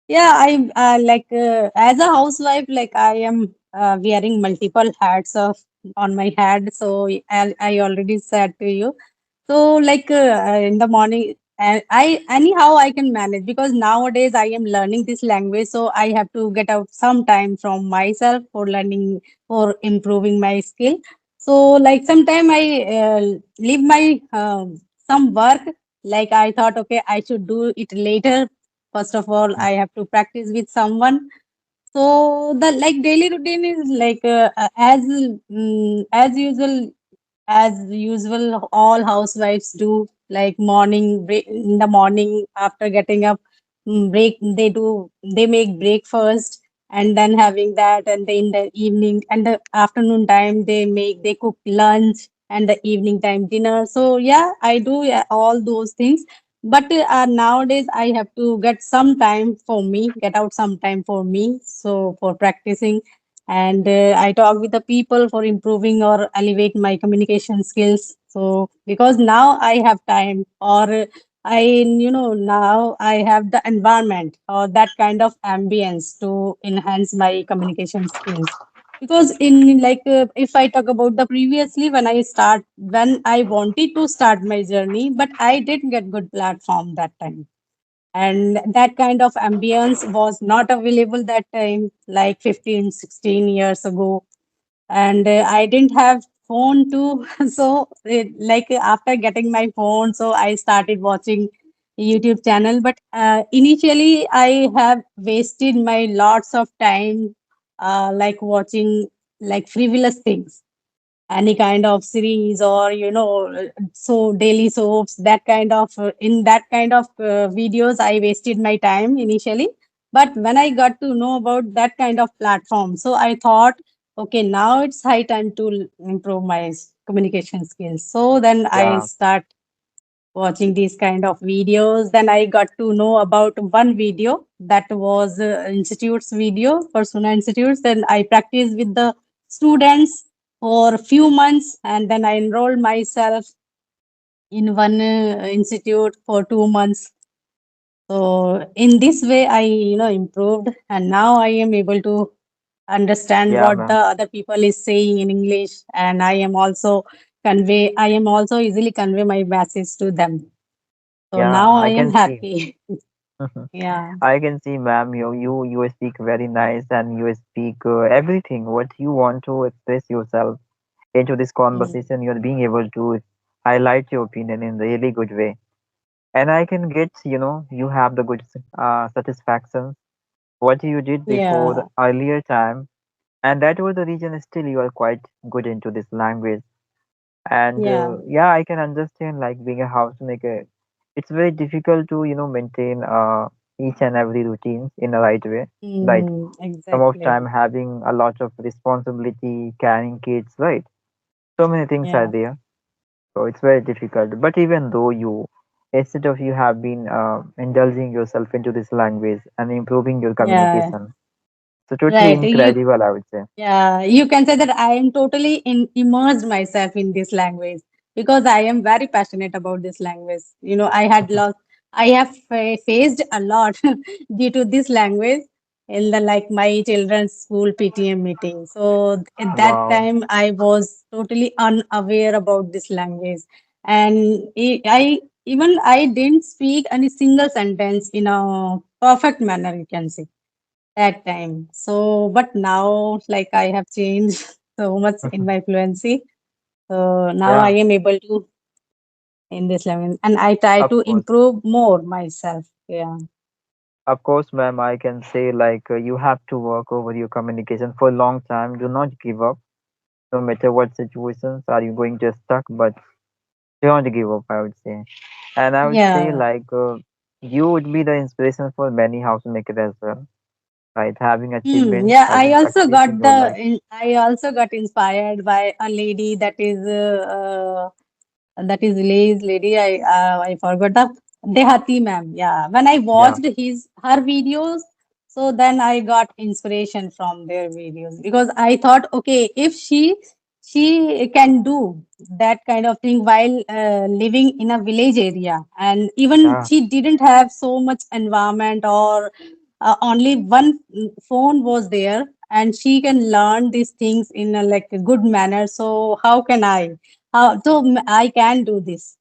Yeah, I like as a housewife, like I am wearing multiple hats of on my head. So I already said to you. So like in the morning, I anyhow I can manage because nowadays I am learning this language. So I have to get out some time from myself for learning for improving my skill. So like sometime I leave my some work. Like I thought, okay, I should do it later. First of all, Mm. I have to practice with someone. So the like daily routine is like as usual, all housewives do. Like morning break in the morning after getting up, break they make breakfast and then having that, and then in the evening and the afternoon time they cook lunch and the evening time dinner. So yeah, I do yeah, all those things. But nowadays I have to get some time for me, get out some time for me. So for practicing and I talk with the people for improving or elevate my communication skills. So because now I have time, or now I have the environment or that kind of ambience to enhance my communication skills. Because in like if I talk about the previously when I wanted to start my journey, but I didn't get good platform that time, and that kind of ambience was not available that time, like 15, 16 years ago. And I didn't have phone too. So like after getting my phone, so I started watching YouTube channel. But initially I have wasted my lots of time like watching like frivolous things, any kind of series, or so daily soaps, that kind of in that kind of videos I wasted my time initially. But when I got to know about that kind of platform, so I thought, okay, now it's high time to improve my communication skills. So then I Yeah, start watching these kind of videos. Then I got to know about one video that was institute's video, Persona Institutes. Then I practiced with the students for a few months, and then I enrolled myself in one institute for 2 months. So in this way, I improved, and now I am able to understand yeah, what the ma'am. other people is saying in English, and I am also easily convey my message to them. So Yeah, now I I am can see. happy. Yeah, I can see, ma'am. You speak very nice, and you speak everything what you want to express yourself into this mm, conversation. You're being able to highlight your opinion in a really good way, and I can get, you have the good satisfaction what you did before the yeah, earlier time, and that was the reason still you are quite good into this language. And yeah, yeah, I can understand like being a housemaker, it's very difficult to maintain each and every routine in the right way, right? Some of exactly. time having a lot of responsibility, carrying kids, right? So many things are Yeah, there, so it's very difficult. But even though you, instead of you have been indulging yourself into this language and improving your yeah, communication, so totally right. incredible, I would say. Yeah, you can say that I am totally immersed myself in this language because I am very passionate about this language. I have faced a lot due to this language in the like my children's school PTM meeting. So at that Wow. time, I was totally unaware about this language, and I didn't speak any single sentence in a perfect manner. You can say that time. So, but now, like I have changed so much in my fluency. So now I Yeah, am able to in this language, and I try of to course. improve more myself. Yeah, Of course, ma'am, I can say like you have to work over your communication for a long time. Do not give up, no matter what situations are you going to stuck, but don't give up, I would say. And I would say yeah. like you would be the inspiration for many housemakers as well, right? Having achievements, Yeah, having success in your life. I also got inspired by a lady that is Lay's lady. I forgot the Dehati ma'am. Yeah, when I Yeah, watched her videos, so then I got inspiration from their videos because I thought, okay, if she can do that kind of thing while living in a village area, and even yeah, she didn't have so much environment or only one phone was there, and she can learn these things in a, like a good manner. So how can I? How so I can do this,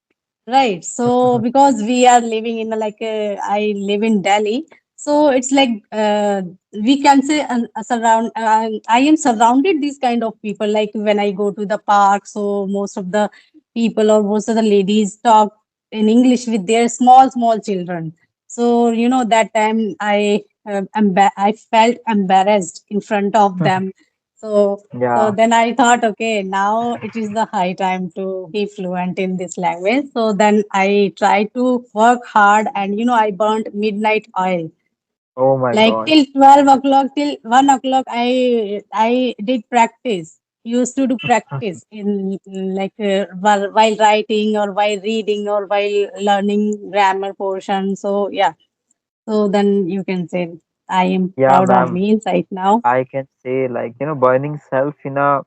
right? So because we are living in a, like I live in Delhi, so it's like we can say I am surrounded these kind of people. Like when I go to the park, so most of the people or most of the ladies talk in English with their small children. So that time I felt embarrassed in front of them. So Yeah. then I thought, okay, now it is the high time to be fluent in this language. So then I tried to work hard, and I burnt midnight oil. Oh my Like God. till 12 o'clock, till 1 o'clock, I did practice. Used to do practice in like while writing or while reading or while learning grammar portion. So yeah, so then you can say I am Yeah, proud of ma'am. me right now. I can say like burning self in a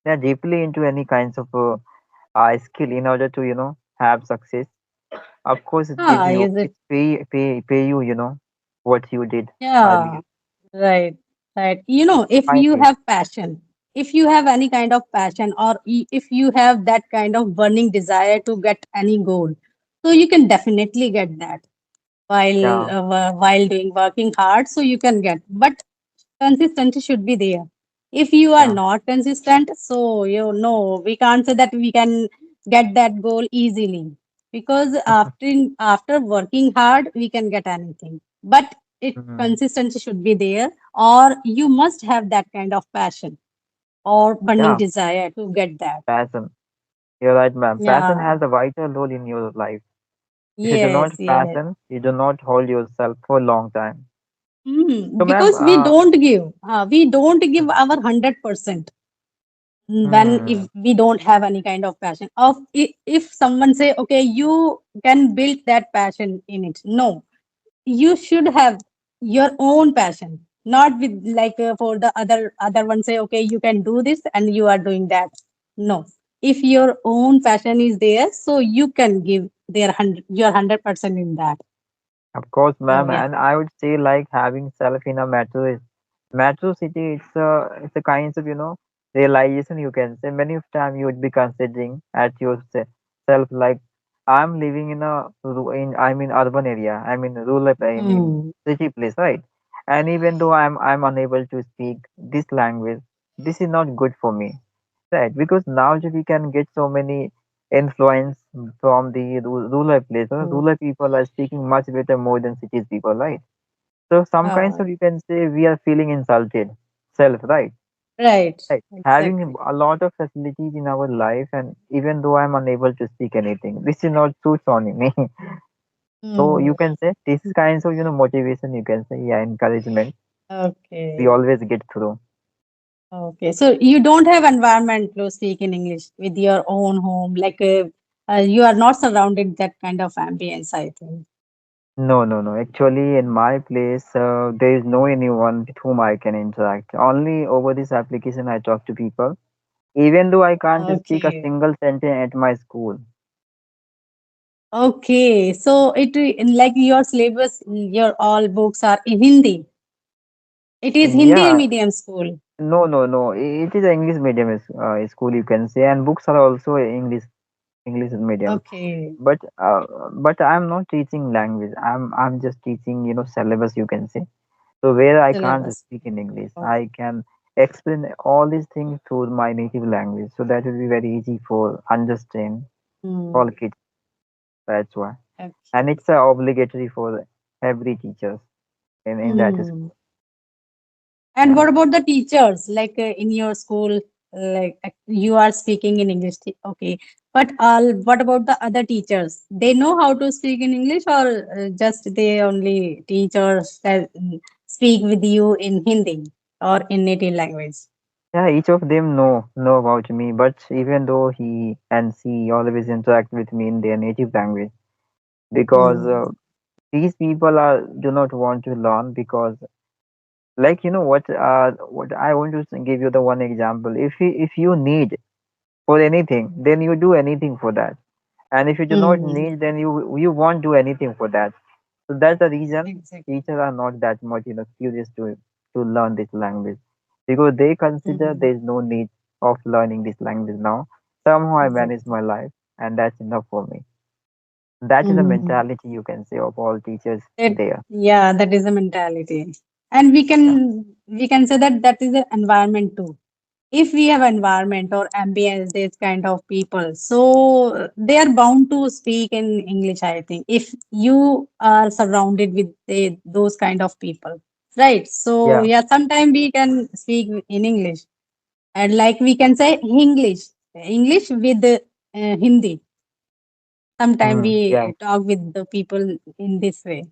yeah, deeply into any kinds of skill in order to have success. Of course, it gives Ah, you is it? it pay you what you did Yeah, earlier. right, right. If I you need. have passion, if you have any kind of passion, or if you have that kind of burning desire to get any goal, so you can definitely get that while Yeah, while doing working hard. So you can get, but consistency should be there. If you are yeah. not consistent, so we can't say that we can get that goal easily, because after working hard we can get anything, but it Mhm. consistency should be there, or you must have that kind of passion or burning Yeah, desire to get that. passion. You're right, ma'am. Passion Yeah. has a vital role in your life. If you do not Yes, yes. passion, you do not hold yourself for a long time. So, ma'am, Because we don't give our 100%. When hmm, if we don't have any kind of passion, of if someone say, okay, you can build that passion in it, no, you should have your own passion, not with like for the other one say, okay, you can do this and you are doing that. No, if your own passion is there, so you can give your 100% in that. of course, So ma'am, yeah. and I would say like having self in a metro city. It's a kind of realization you can say. Many of time you would be considering at yourself like I'm living in I mean urban area. I mean rural. I mean Hmm. city place, right? And even though I'm unable to speak this language, this is not good for me. Right, because now we can get so many influence from the rural places. Hmm. Rural people are speaking much better more than cities people, right? So some kinds Ah, of you can say we are feeling insulted, self, right? right, Right. Having exactly. a lot of facilities in our life, and even though I'm unable to speak anything, this is not suits on me. So Hmm. you can say this is kinds of motivation. You can say yeah, encouragement. We Okay. always get through. Okay, so you don't have environment to speak in English with your own home, like you are not surrounded that kind of ambience, I think. No, no, no. Actually, in my place, there is no anyone with whom I can interact. Only over this application I talk to people. Even though I can't speak a Okay. single sentence at my school. Okay, so like your syllabus, your all books are in Hindi. It is Hindi Yeah, medium school. no, no, no. It is an English medium school, you can say, and books are also English medium. Okay. But but I'm not teaching language. I'm just teaching syllabus, you can say. So where I can't Syllabus. speak in English, Oh. I can explain all these things through my native language. So that will be very easy for understand all Hmm. kids. That's why, and Okay. it's obligatory for every teachers in that Hmm. school. And Yeah. what about the teachers? Like in your school, like you are speaking in English. Okay. But what about the other teachers? They know how to speak in English, or just they only teachers that speak with you in Hindi or in native language? Yeah, each of them know about me, but even though he and she always interact with me in their native language, because Hmm. these people are do not want to learn because like what I want to give you the one example. If you need for anything, then you do anything for that, and if you do not Hmm. need, then you won't do anything for that. So that's the reason Exactly. teachers are not that much, curious to learn this language because they consider Mm, there is no need of learning this language now. Somehow I manage exactly. my life, and that's enough for me. That is the Mm. mentality you can say of all teachers That, there. yeah, that is the mentality. And Yeah, we can say that that is the environment too. If we have environment or ambience, this kind of people, so they are bound to speak in English, I think. If you are surrounded with those kind of people, right? So yeah, yeah, sometimes we can speak in English, and like we can say English with Hindi. Sometimes yeah. we talk with the people in this way.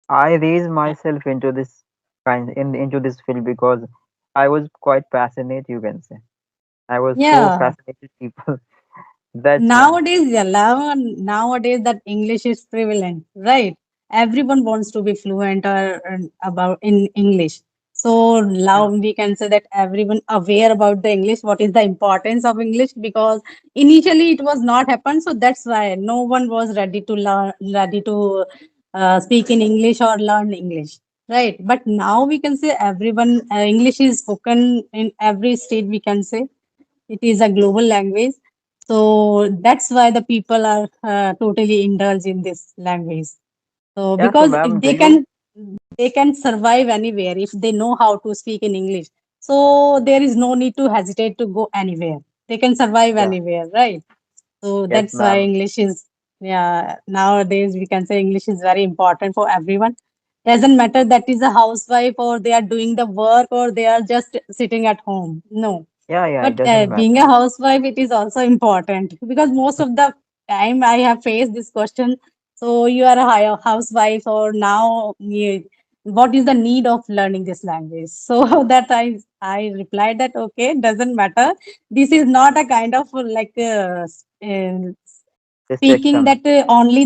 I raised myself into this into this field because I was quite passionate, you can say. I was so Yeah, fascinated people. That's why. nowadays, yeah, nowadays that English is prevalent, right? Everyone wants to be fluent or about in English. So now Yeah, we can say that everyone aware about the English, what is the importance of English, because initially it was not happen. So that's why no one was ready to learn, ready to speak in English or learn English, right? But now we can say everyone English is spoken in every state. We can say it is a global language, so that's why the people are totally indulged in this language. So yeah. So, because if ma'am, do you? they can survive anywhere if they know how to speak in English. So there is no need to hesitate to go anywhere. They can survive Yeah, anywhere, right? So yes, that's why ma'am. English is, yeah, nowadays we can say English is very important for everyone. Doesn't matter that is a housewife or they are doing the work or they are just sitting at home. No, Yeah, yeah. It but doesn't being matter. a housewife, it is also important because most of the time I have faced this question. So you are a housewife, or now what is the need of learning this language? So that I replied that okay, doesn't matter. This is not a kind of like speaking Restriction. that only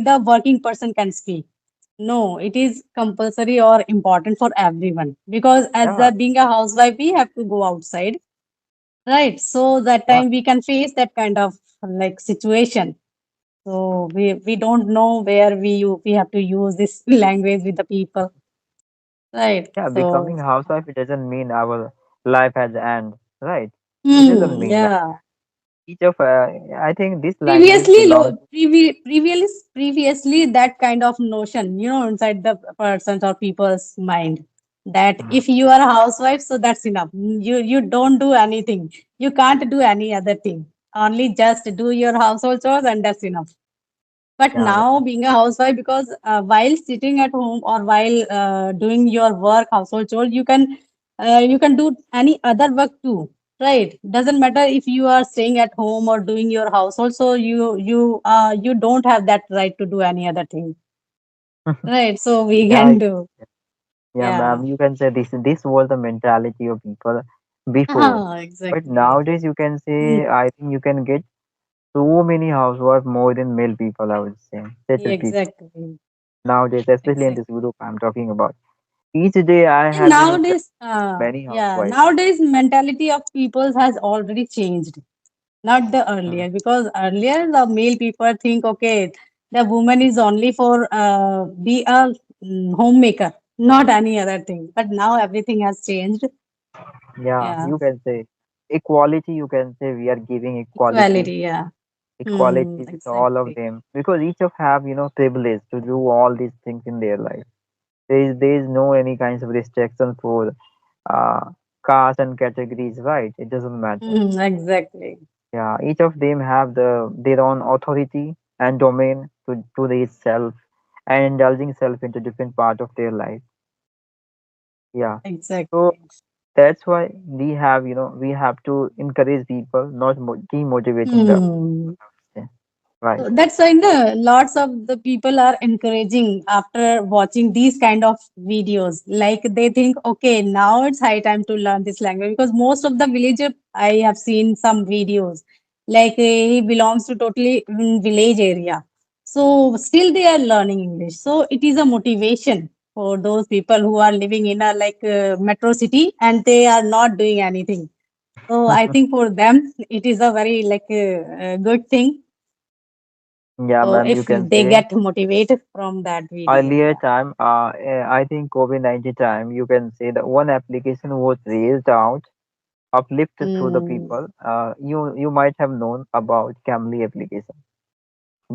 the working person can speak. No, it is compulsory or important for everyone because as Yeah, being a housewife, we have to go outside. Right. So that yeah, time we can face that kind of like situation. So we don't know where we have to use this language with the people. Right. yeah. So Becoming a housewife, it doesn't mean our life has end, right? It doesn't mean that. yeah. Each of, I think this language belongs. Previously that kind of notion, inside the person's or people's mind that Mm. if you are a housewife, so that's enough. You don't do anything. You can't do any other thing. Only just do your household chores and that's enough. But Yeah, now yeah. being a housewife, because while sitting at home or while doing your work, household chores, you can do any other work too, right? Doesn't matter if you are staying at home or doing your household. So you don't have that right to do any other thing, right? So we Yeah, can do, yeah, yeah. ma'am. You can say this was the mentality of people before, but Exactly. nowadays you can Mm, say I think you can get so many housewives more than male people. I would say settled people exactly. nowadays, especially in Exactly. this group I'm talking about. Each day I And have chat nowadays, many yeah, housewives. nowadays mentality of peoples has already changed. Not the Mm. earlier, because earlier the male people think, okay, the woman is only for be a homemaker, not any other thing. But now everything has changed. Yeah, Yeah, you can say equality. You can say we are giving equality, equality. Yeah, equality with all of exactly. them because each of have privilege to do all these things in their life. There is no any kinds of restriction for uh, caste and categories, right? It doesn't matter. Exactly. Yeah, each of them have their own authority and domain to their self and indulging self into different part of their life. Yeah. So Exactly. that's why we have to encourage people, not demotivating them. Hmm. Yeah, right. So that's why lots of the people are encouraging after watching these kind of videos. Like they think, okay, now it's high time to learn this language because most of the villager I have seen some videos. Like he belongs to totally village area, so still they are learning English. So it is a motivation for those people who are living in a like metro city and they are not doing anything. So I think for them it is a very like good thing. Yeah, So ma'am, you if can they say get motivated from that video, earlier yeah. time, I think COVID-19 time, you can say that one application was raised out, uplifted to the Mm, people. You might have known about Camly application.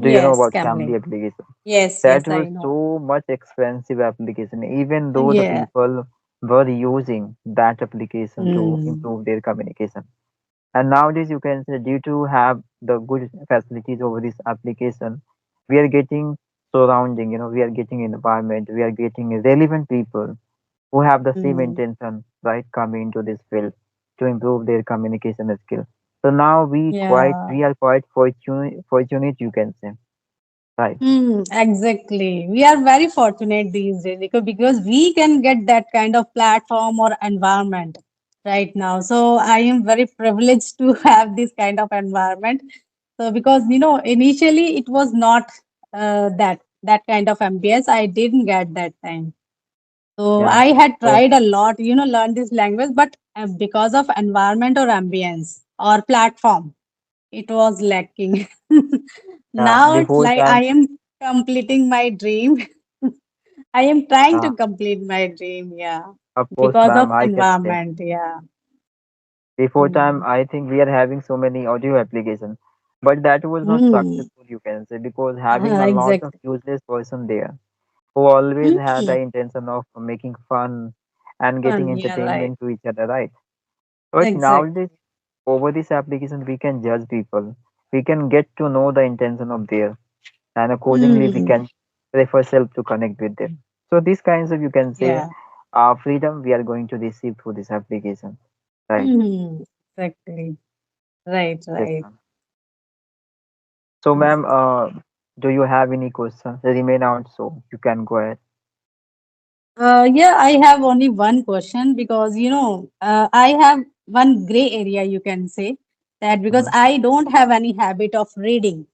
Do you know yes, about Camly Camlin. application? Yes, That yes, I was know. so much expensive application, even though the Yeah. people were using that application to Mm, improve their communication. And nowadays, you can say due to have the good facilities over this application, we are getting surrounding, we are getting environment, we are getting relevant people who have the same mm, intention, right, coming into this field to improve their communication skill. So now yeah. we are quite fortunate, you can say, right? Exactly. We are very fortunate these days because we can get that kind of platform or environment right now. So I am very privileged to have this kind of environment. So because initially it was not that kind of MBS. I didn't get that time. So Yeah. I had So tried a lot, learn this language, but because of environment or ambience or platform, it was lacking. yeah, Now it's before like I time, am completing my dream. I am trying uh, to complete my dream, yeah, of course, because of ma'am, I can say. environment, yeah. Before time, Mm. I think we are having so many audio applications, but that was not Mm. successful, you can say, because having a lot of Exactly. useless person there who always had the Mm. intention of making fun and getting Fun, yeah, right. entertainment to each other, right? But nowadays, Exactly. over this application, we can judge people. We can get to know the intention of theirs, and accordingly, we Mm. can prefer self to connect with them. So these kinds of, you can say, Yeah. freedom we are going to receive through this application, right? Mm. Exactly. Right, Yes, right. ma'am. So, ma'am, Right. do you have any questions? Remain out, so you can go ahead. Yeah, I have only one question because I have one gray area, you can say that because Mm-hmm. I don't have any habit of reading.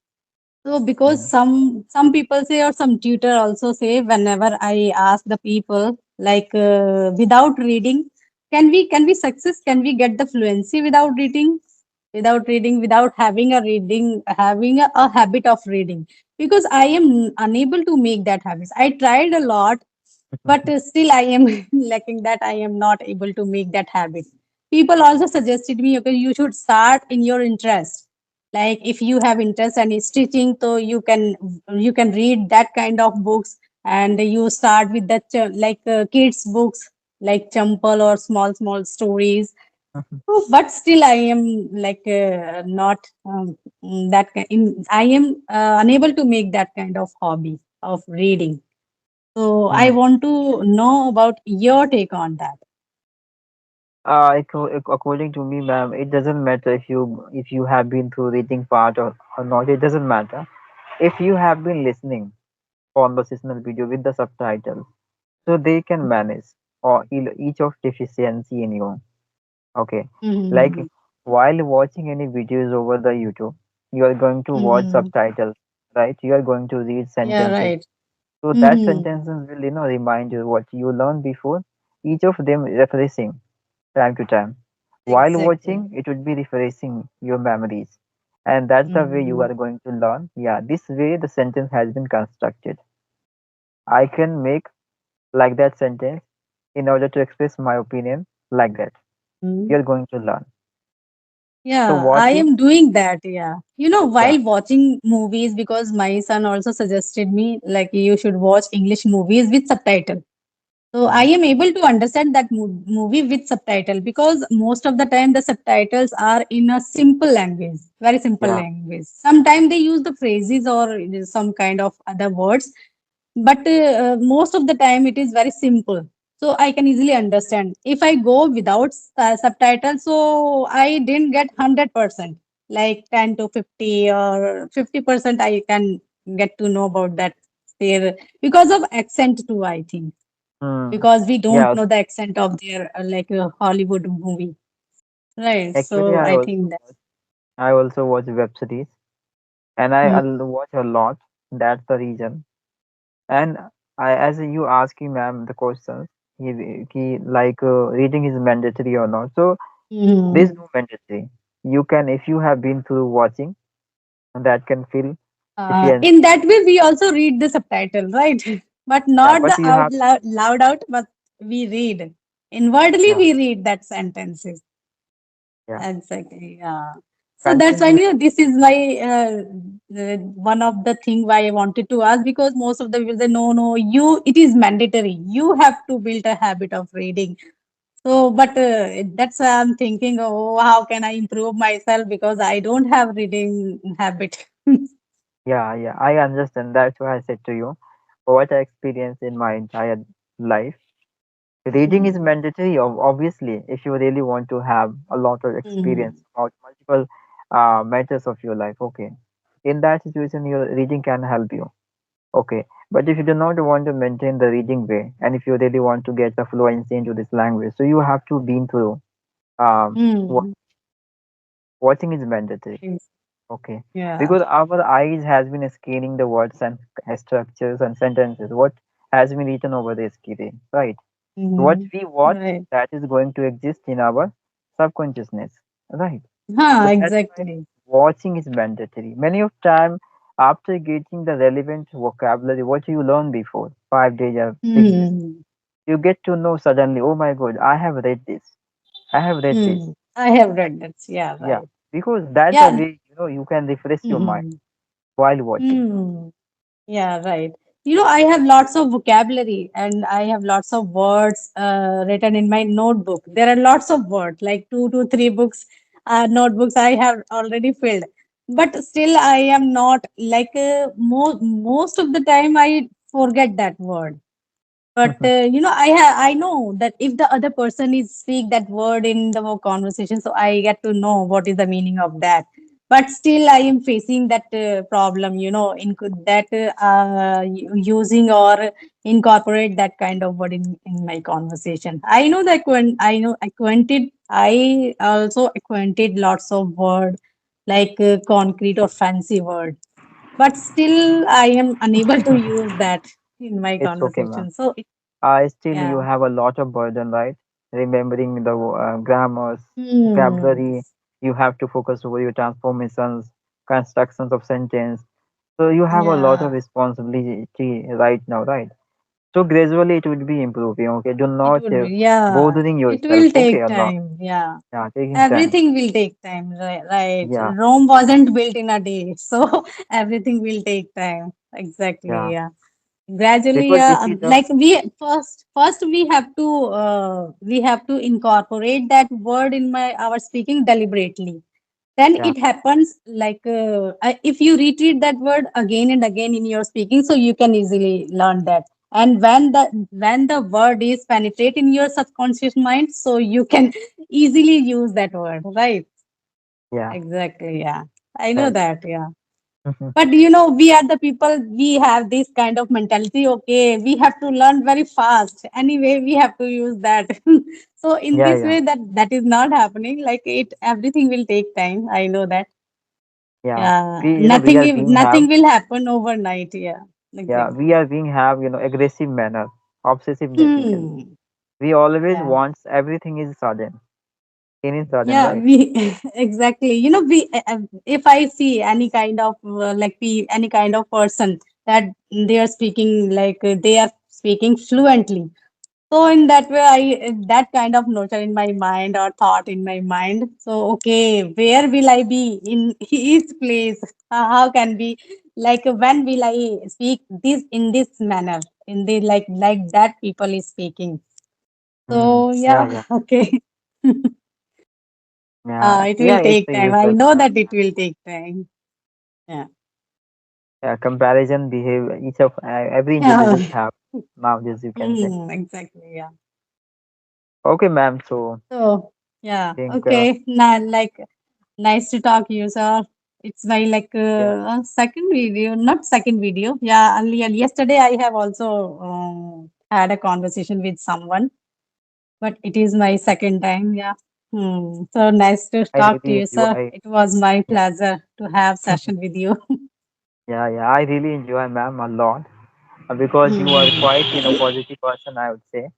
So because Mm-hmm. some people say or some tutor also say whenever I ask the people like without reading, can we success? Can we get the fluency without reading? Without reading, without having a reading, having a habit of reading? Because I am unable to make that habit. I tried a lot, but still I am lacking that. I am not able to make that habit. People also suggested me, okay, you should start in your interest, like if you have interest in stitching, so you can read that kind of books, and you start with that like kids books like champal or small small stories. Oh, but still I am like not I am unable to make that kind of hobby of reading. So I Mm. want to know about your take on that. According to me, ma'am, it doesn't matter if you have been through reading part or not. It doesn't matter if you have been listening conversational video with the subtitles, so they can manage or each of deficiency in you. Okay, like Mm-hmm. while watching any videos over the YouTube, you are going to watch Mm-hmm. subtitles, right? You are going to read Yeah, sentences. right. So that Mm-hmm. sentences will, remind you what you learned before, each of them refreshing time to time. While Exactly. watching, it would be refreshing your memories. And that's the way you Mm-hmm. are going to learn. Yeah, this way the sentence has been constructed. I can make like that sentence in order to express my opinion like that. You're going to learn. So Yeah, I watching, am doing that. Yeah. yeah. While watching movies, because my son also suggested me, like, you should watch English movies with subtitle. So I Mhm. am able to understand that movie with subtitle because most of the time the subtitles are in a simple language, very simple Yeah. language. Sometimes they use the phrases or some kind of other words, but most of the time it is very simple, so I can easily understand. If I go without subtitles, so I didn't get 100%, like 10 to 50 or 50% I can get to know about that there, because of accent too, I think, Hmm. because we don't Yeah. know the accent of their like a Hollywood movie, right? Actually, So I think that. I also watch web series, and Mm, I'll watch a lot. That's the reason. And as you asking ma'am the questions, like reading is mandatory or not. So there's mm, no mandatory. You can, if you have been through watching, that can fill. If you, In that way, we also read the subtitle, right? But yeah, not but the you out have, loud out, but we read. Inwardly, yeah, we read that sentences. yeah, Exactly. Yeah. So that's why, continue. this is why one of the thing why I wanted to ask, because most of the people say, no, no, it is mandatory. You have to build a habit of reading. So, but that's why I'm thinking, oh, how can I improve myself, because I don't have reading habit. Yeah, yeah, I understand. That's why I said to you what I experienced in my entire life. Reading is Hmm. mandatory, obviously, if you really want to have a lot of experience Hmm. about multiple matters of your life. Okay. In that situation, your reading can help you. Okay. But if you do not want to maintain the reading way, and if you really want to get the fluency into this language, so you have to been through um, wa- Hmm. watching is mandatory. Ex- Okay. Yeah. Because our eyes has been scanning the words and structures and sentences, what has been written over the screen, right? What Hmm. we watch, Right. that is going to exist in our subconsciousness, right? Huh, So that's why exactly. watching is mandatory. Many of time, after getting the relevant vocabulary, what you learned before 5 days or 6 days, Hmm. you get to know suddenly, oh my god, I have read this, I have read this. Hmm. I have read that. Yeah, Yeah, right. because that's the Yeah. way you can refresh your mind Hmm. while watching. Hmm. Yeah, right. I have lots of vocabulary and I have lots of words written in my notebook. There are lots of words, like two to three books, notebooks I have already filled. But still, I am not like most of the time I forget that word. But I know that if the other person is speak that word in the conversation, so I get to know what is the meaning of that. But still, I am facing that problem, that using or incorporate that kind of word in my conversation. I know that when I know acquainted, I also acquainted lots of word like concrete or fancy word, but still I am unable to use that in my It's okay, ma'am. conversation. So Still, you yeah. have a lot of burden, right? Remembering the grammars, Hmm. vocabulary, you have to focus over your transformations, constructions of sentence. So you have a lot of Yeah. responsibility right now, right? So gradually it will be improving. Okay, do It not would be. Yeah. bothering It yourself. will Okay, take a lot. time. Yeah. Yeah, taking time. Everything will take time. Right. Right. Yeah, Rome wasn't built in a day. So everything will take time. Exactly. yeah. Yeah. Gradually, Because if yeah. you don't, Like first we have to incorporate that word in my our speaking deliberately. Then yeah, it happens like if you repeat that word again and again in your speaking, so you can easily learn that. And when the word is penetrate in your subconscious mind, so you can easily use that word, right? yeah. Exactly. Yeah, I know Well, that. Yeah. But we are the people, we have this kind of mentality. Okay, we have to learn very fast. Anyway, we have to use that. So in yeah, this yeah, way, that is not happening. Like everything will take time. I know that. yeah. Yeah, We are being have, nothing will happen overnight. Yeah, yeah, exactly. we are being have, aggressive manner, obsessiveness, we can. Hmm. We always Yeah. wants everything is sudden. In sudden, Yeah, right? we exactly. If I see any kind of any kind of person that they are speaking like they are speaking fluently. So in that way, that kind of notion in my mind or thought in my mind. So okay, where will I be in his place? How can be like when will I speak this in this manner in the like that people is speaking. Mm-hmm. So Yeah, yeah, yeah, okay. yeah, It yeah. will It's take a time. I usual know stuff. that it will take time. Yeah. Yeah, comparison behavior. Each of every Yeah. individual have nowadays. You can say. Exactly. Yeah. Okay, ma'am. So So yeah. I think Okay. Now, like nice to talk to you, sir. It's my like yeah, second video, not second video. Yeah, earlier yesterday I have also had a conversation with someone, but it is my second time. Yeah. So nice to I talk to really you, sir. enjoy. It was my pleasure to have session with you. Yeah, yeah. I really enjoy, ma'am, a lot because you are Hmm. quite positive person, I would say,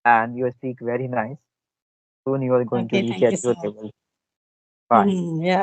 and you speak very nice. Soon you are going to Okay. reach Thank at you so your much. level. Bye. Yeah.